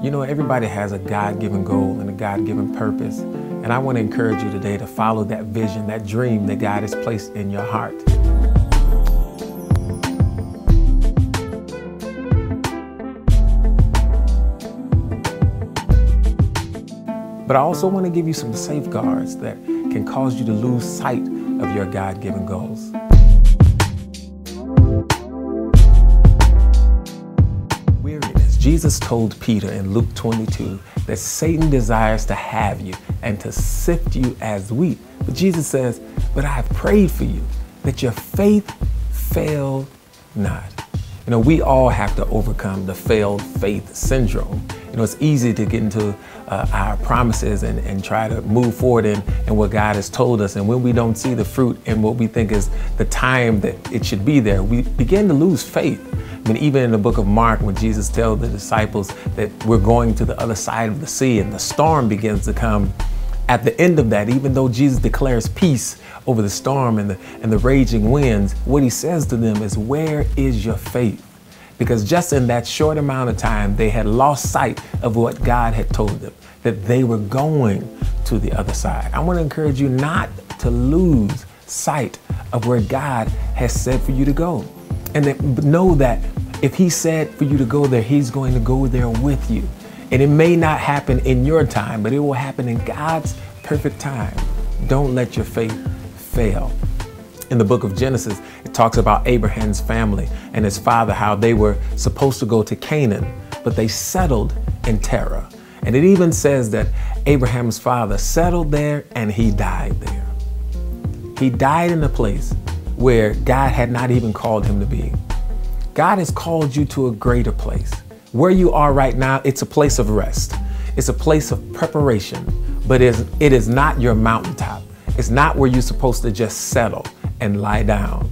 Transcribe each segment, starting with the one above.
You know, everybody has a God-given goal and a God-given purpose. And I want to encourage you today to follow that vision, that dream that God has placed in your heart. But I also want to give you some safeguards that can cause you to lose sight of your God-given goals. Weariness. Jesus told Peter in Luke 22 that Satan desires to have you and to sift you as wheat. But Jesus says, but I have prayed for you that your faith fail not. You know, we all have to overcome the failed faith syndrome. You know, it's easy to get into our promises and try to move forward in what God has told us. And when we don't see the fruit in what we think is the time that it should be there, we begin to lose faith. I mean, even in the book of Mark, when Jesus tells the disciples that we're going to the other side of the sea and the storm begins to come, at the end of that, even though Jesus declares peace over the storm and the raging winds, what he says to them is, where is your faith? Because just in that short amount of time, they had lost sight of what God had told them, that they were going to the other side. I want to encourage you not to lose sight of where God has said for you to go. And know that if he said for you to go there, he's going to go there with you. And it may not happen in your time, but it will happen in God's perfect time. Don't let your faith fail. In the book of Genesis, it talks about Abraham's family and his father, how they were supposed to go to Canaan, but they settled in Terah. And it even says that Abraham's father settled there and he died there. He died in a place where God had not even called him to be. God has called you to a greater place. Where you are right now, it's a place of rest. It's a place of preparation, but it is not your mountaintop. It's not where you're supposed to just settle and lie down.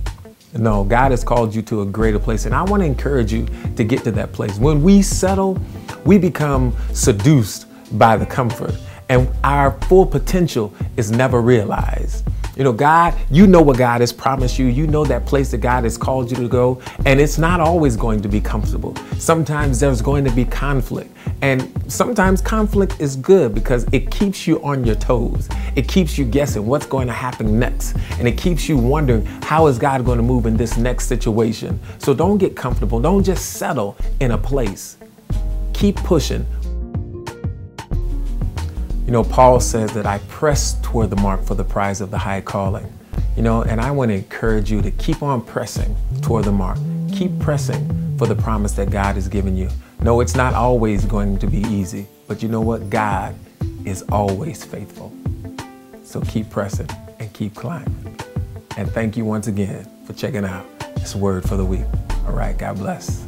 No, God has called you to a greater place. And I want to encourage you to get to that place. When we settle, we become seduced by the comfort and our full potential is never realized. You know, God, you know what God has promised you. You know that place that God has called you to go. And it's not always going to be comfortable. Sometimes there's going to be conflict. And sometimes conflict is good because it keeps you on your toes. It keeps you guessing what's going to happen next. And it keeps you wondering, how is God going to move in this next situation? So don't get comfortable. Don't just settle in a place. Keep pushing. You know, Paul says that I press toward the mark for the prize of the high calling. You know, and I want to encourage you to keep on pressing toward the mark. Keep pressing for the promise that God has given you. No, it's not always going to be easy, but you know what? God is always faithful. So keep pressing and keep climbing. And thank you once again for checking out this Word for the Week. All right, God bless.